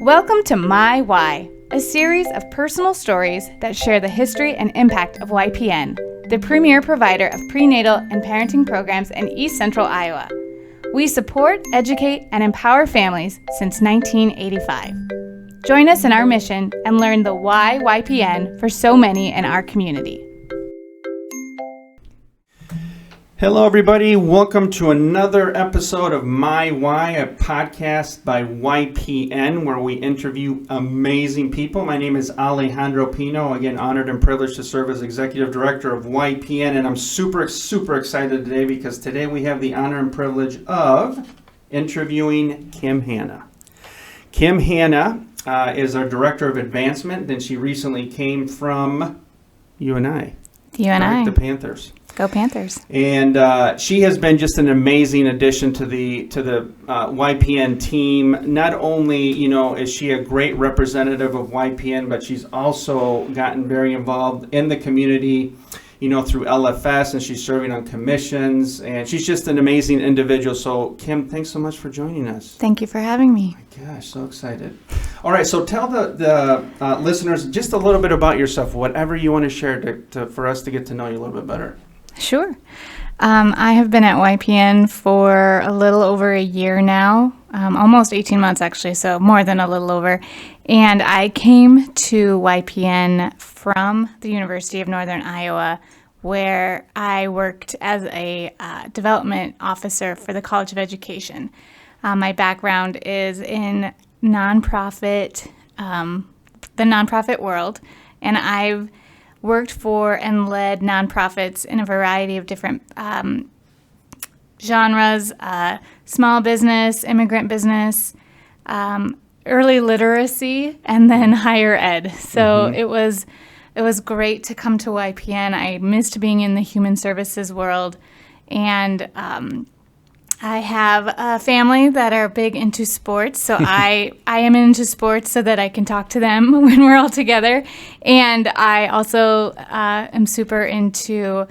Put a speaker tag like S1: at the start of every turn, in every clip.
S1: Welcome to My Why, a series of personal stories that share the history and impact of YPN, the premier provider of prenatal and parenting programs in East Central Iowa. We support, educate, and empower families since 1985. Join us in our mission and learn the why YPN for so many in our community.
S2: Hello, everybody. Welcome to another episode of My Why, a podcast by YPN, where we interview amazing people. My name is Alejandro Pino. Again, honored and privileged to serve as Executive Director of YPN, and I'm super excited today because today we have the honor and privilege of interviewing Kim Hanna. Kim Hanna is our Director of Advancement, and she recently came from UNI.
S1: UNI.
S2: The Panthers.
S1: Go Panthers.
S2: And she has been just an amazing addition to the YPN team. Not only, is she a great representative of YPN, but she's also gotten very involved in the community, through LFS, and she's serving on commissions, and she's just an amazing individual. So, Kim, thanks so much for joining us.
S1: Thank you for having me.
S2: My gosh, so excited. All right, so tell the listeners just a little bit about yourself, whatever you want to share for us to get to know you a little bit better.
S1: Sure. I have been at YPN for a little over a year now, almost 18 months actually, so more than a little over. And I came to YPN from the University of Northern Iowa, where I worked as a development officer for the College of Education. My background is in the nonprofit world, and I've worked for and led nonprofits in a variety of different genres, small business, immigrant business, early literacy, and then higher ed. So it was great to come to YPN. I missed being in the human services world, and I have a family that are big into sports, so I am into sports so that I can talk to them when we're all together. And I also am super into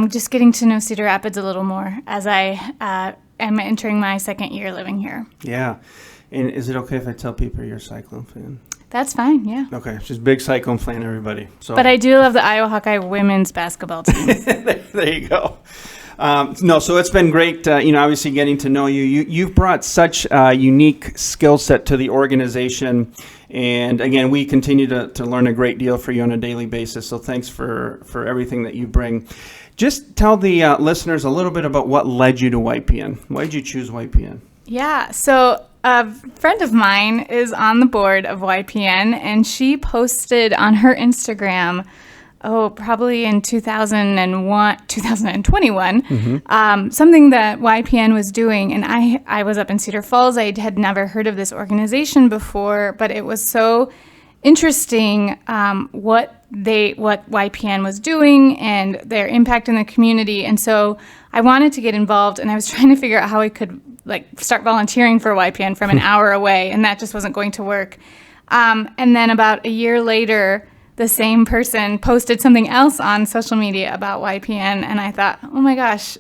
S1: just getting to know Cedar Rapids a little more as I am entering my second year living here.
S2: Yeah. And is it okay if I tell people you're a Cyclone fan?
S1: That's fine, yeah.
S2: Okay, she's a big Cyclone fan, everybody. So.
S1: But I do love the Iowa Hawkeye women's basketball team.
S2: There you go. So it's been great, obviously getting to know you. You've brought such a unique skill set to the organization. And again, we continue to learn a great deal for you on a daily basis. So thanks for everything that you bring. Just tell the listeners a little bit about what led you to YPN. Why did you choose YPN? Yeah,
S1: so a friend of mine is on the board of YPN, and she posted on her Instagram, probably in 2021, something that YPN was doing. And I was up in Cedar Falls. I had never heard of this organization before, but it was so interesting what YPN was doing and their impact in the community. And so I wanted to get involved, and I was trying to figure out how I could start volunteering for YPN from an hour away, and that just wasn't going to work. And then about a year later, the same person posted something else on social media about YPN, and I thought, oh my gosh,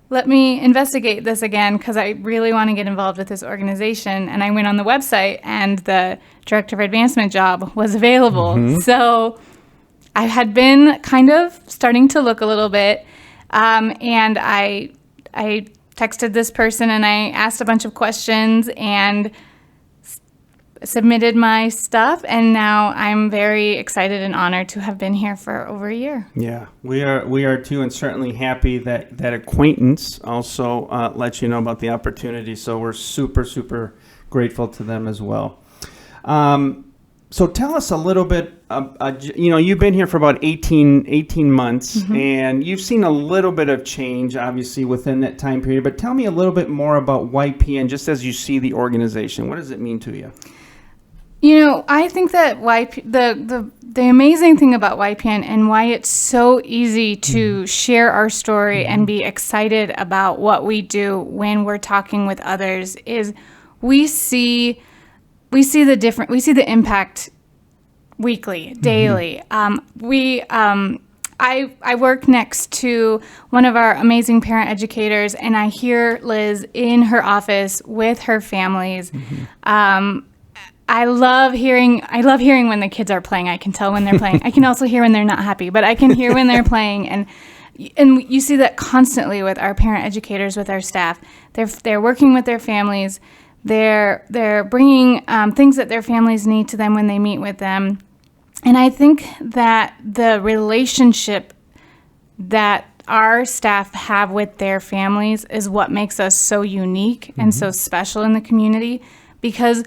S1: let me investigate this again because I really want to get involved with this organization. And I went on the website, and the Director of Advancement job was available. So I had been kind of starting to look a little bit, and I texted this person, and I asked a bunch of questions and submitted my stuff, and now I'm very excited and honored to have been here for over a year.
S2: Yeah, we are too, and certainly happy that acquaintance also let you know about the opportunity. So we're super grateful to them as well. So tell us a little bit. You've been here for about 18 months, and you've seen a little bit of change, obviously, within that time period. But tell me a little bit more about YPN, just as you see the organization. What does it mean to you?
S1: I think that the amazing thing about YPN and why it's so easy to share our story and be excited about what we do when we're talking with others is we see the impact weekly, daily. I work next to one of our amazing parent educators, and I hear Liz in her office with her families. I love hearing when the kids are playing. I can tell when they're playing. I can also hear when they're not happy, but I can hear when they're playing. And you see that constantly with our parent educators, with our staff. They're working with their families. They're bringing things that their families need to them when they meet with them. And I think that the relationship that our staff have with their families is what makes us so unique and so special in the community, because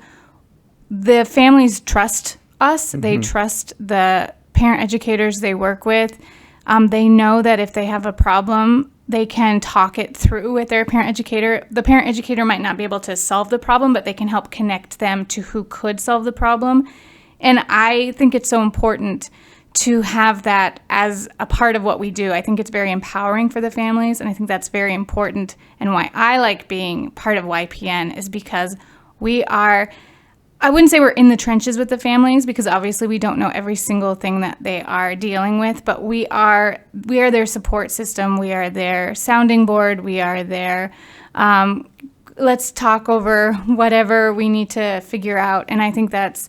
S1: the families trust us. They trust the parent educators they work with. They know that if they have a problem, they can talk it through with their parent educator. The parent educator might not be able to solve the problem, but they can help connect them to who could solve the problem. And I think it's so important to have that as a part of what we do. I think it's very empowering for the families, and I think that's very important. And why I like being part of YPN is because we are, I wouldn't say we're in the trenches with the families, because obviously we don't know every single thing that they are dealing with, but we are their support system. We are their sounding board. We are their, let's talk over whatever we need to figure out. And I think that's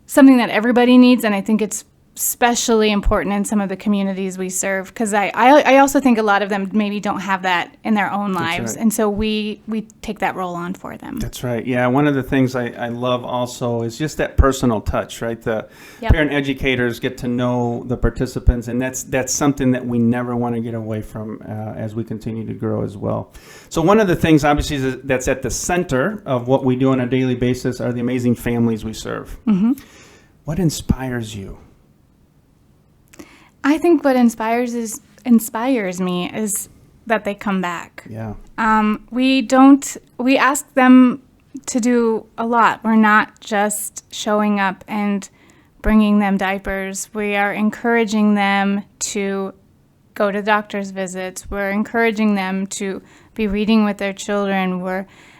S1: something that everybody needs, and I think it's especially important in some of the communities we serve, because I also think a lot of them maybe don't have that in their own lives, and so we take that role on for them.
S2: That's right. Yeah, one of the things I love also is just that personal touch, right? The parent educators get to know the participants, and that's something that we never want to get away from as we continue to grow as well. So one of the things, obviously, that's at the center of what we do on a daily basis are the amazing families we serve. What inspires you?
S1: I think what inspires me is that they come back.
S2: Yeah.
S1: We ask them to do a lot. We're not just showing up and bringing them diapers. We are encouraging them to go to doctor's visits. We're encouraging them to be reading with their children.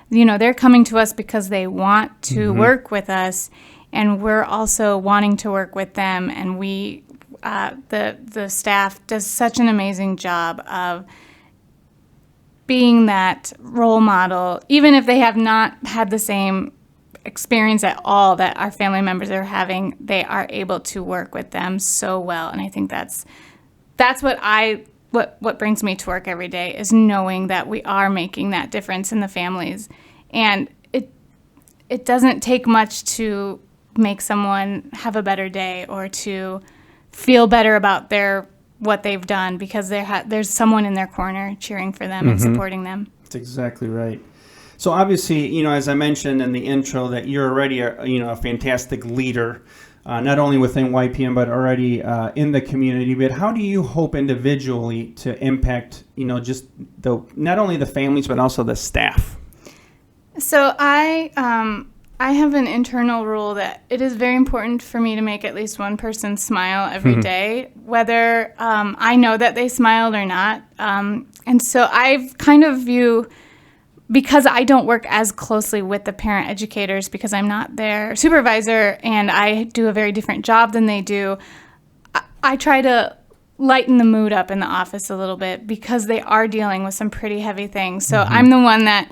S1: They're coming to us because they want to work with us, and we're also wanting to work with them. And the staff does such an amazing job of being that role model, even if they have not had the same experience at all that our family members are having. They are able to work with them so well, and I think that's what brings me to work every day, is knowing that we are making that difference in the families. And it doesn't take much to make someone have a better day or to feel better about what they've done, because there's someone in their corner cheering for them and supporting them. That's
S2: exactly right. So obviously, as I mentioned in the intro, that you're already a fantastic leader, not only within YPN but already in the community. But how do you hope individually to impact, just not only the families but also the staff?
S1: So I have an internal rule that it is very important for me to make at least one person smile every day, whether I know that they smiled or not. And so I've kind of view, because I don't work as closely with the parent educators, because I'm not their supervisor and I do a very different job than they do, I try to lighten the mood up in the office a little bit, because they are dealing with some pretty heavy things. So I'm the one that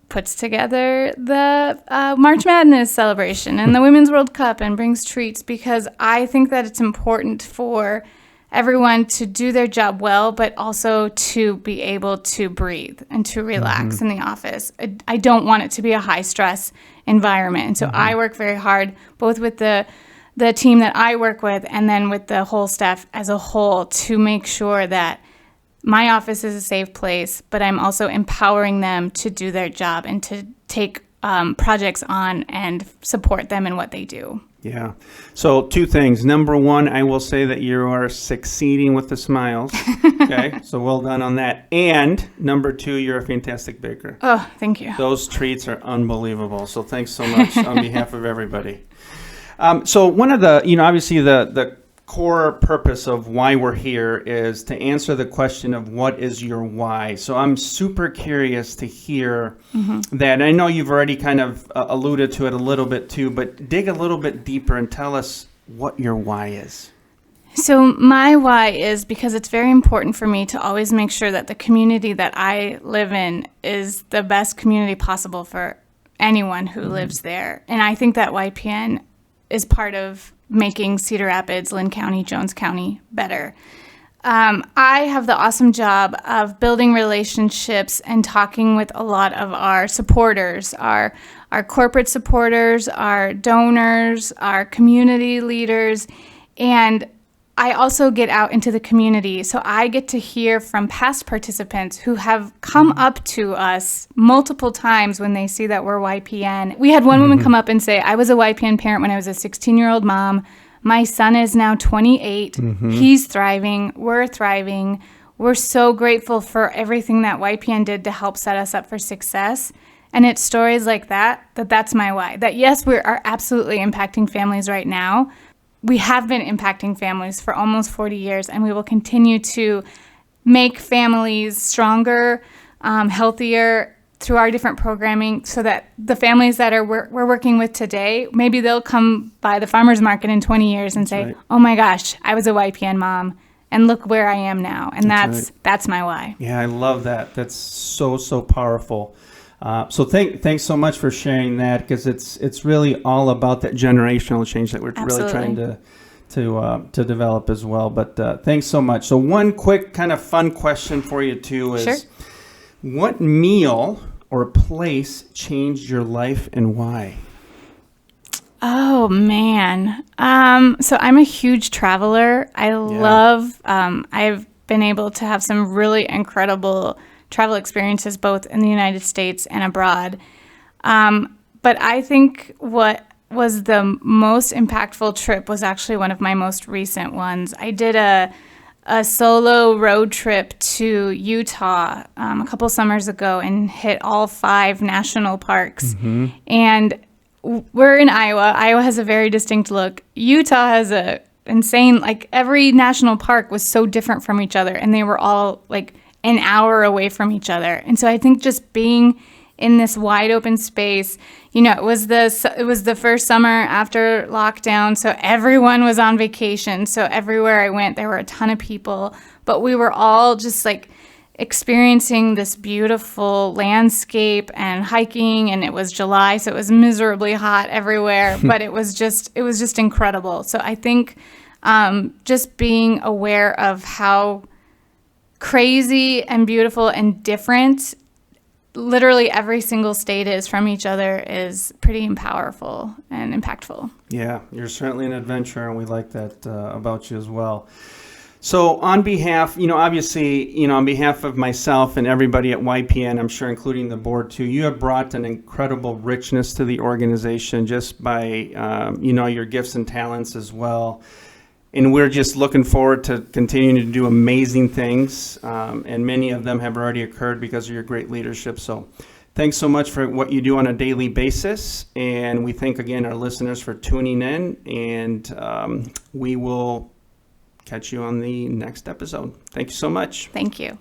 S1: puts together the March Madness celebration and the Women's World Cup and brings treats, because I think that it's important for everyone to do their job well, but also to be able to breathe and to relax in the office. I don't want it to be a high stress environment. And so I work very hard, both with the team that I work with and then with the whole staff as a whole, to make sure that my office is a safe place, but I'm also empowering them to do their job and to take projects on and support them in what they do.
S2: Yeah. So 2 things. Number 1, I will say that you are succeeding with the smiles. Okay. So well done on that. And number 2, you're a fantastic baker.
S1: Oh, thank you.
S2: Those treats are unbelievable. So thanks so much on behalf of everybody. So one of the, obviously the core purpose of why we're here is to answer the question of what is your why. So I'm super curious to hear that. I know you've already kind of alluded to it a little bit too, but dig a little bit deeper and tell us what your why is.
S1: So my why is because it's very important for me to always make sure that the community that I live in is the best community possible for anyone who lives there. And I think that YPN is part of making Cedar Rapids, Lynn County, Jones County better. I have the awesome job of building relationships and talking with a lot of our supporters, our corporate supporters, our donors, our community leaders, and I also get out into the community. So I get to hear from past participants who have come up to us multiple times when they see that we're YPN. We had one woman come up and say, I was a YPN parent when I was a 16-year-old mom. My son is now 28. He's thriving. We're thriving. We're so grateful for everything that YPN did to help set us up for success. And it's stories like that's my why. That yes, we are absolutely impacting families right now. We have been impacting families for almost 40 years, and we will continue to make families stronger, healthier, through our different programming, so that the families that we're working with today, maybe they'll come by the farmer's market in 20 years and say, oh my gosh, I was a YPN mom and look where I am now. And that's my why.
S2: Yeah, I love that. That's so powerful. So thanks so much for sharing that, because it's really all about that generational change that we're really trying to develop as well. But thanks so much. So one quick kind of fun question for you too is, what meal or place changed your life and why?
S1: Oh, man. So I'm a huge traveler. I love, I've been able to have some really incredible travel experiences both in the United States and abroad. But I think what was the most impactful trip was actually one of my most recent ones. I did a solo road trip to Utah a couple summers ago and hit all 5 national parks. And we're in Iowa. Iowa has a very distinct look. Utah has a insane, like every national park was so different from each other, and they were all like an hour away from each other. And so I think just being in this wide open space, it was the first summer after lockdown, so everyone was on vacation. So everywhere I went, there were a ton of people, but we were all just like experiencing this beautiful landscape and hiking, and it was July, so it was miserably hot everywhere, but it was just incredible. So I think just being aware of how crazy and beautiful and different literally every single state is from each other is pretty powerful and impactful.
S2: Yeah, you're certainly an adventurer, and we like that about you as well. So on behalf, obviously, on behalf of myself and everybody at YPN, I'm sure including the board too, you have brought an incredible richness to the organization just by, your gifts and talents as well. And we're just looking forward to continuing to do amazing things. And many of them have already occurred because of your great leadership. So thanks so much for what you do on a daily basis. And we thank again our listeners for tuning in. And we will catch you on the next episode. Thank you so much.
S1: Thank you.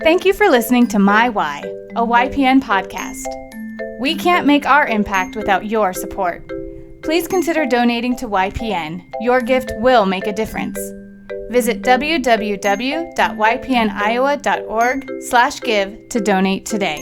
S1: Thank you for listening to My Why, a YPN podcast. We can't make our impact without your support. Please consider donating to YPN. Your gift will make a difference. Visit www.ypniowa.org/give to donate today.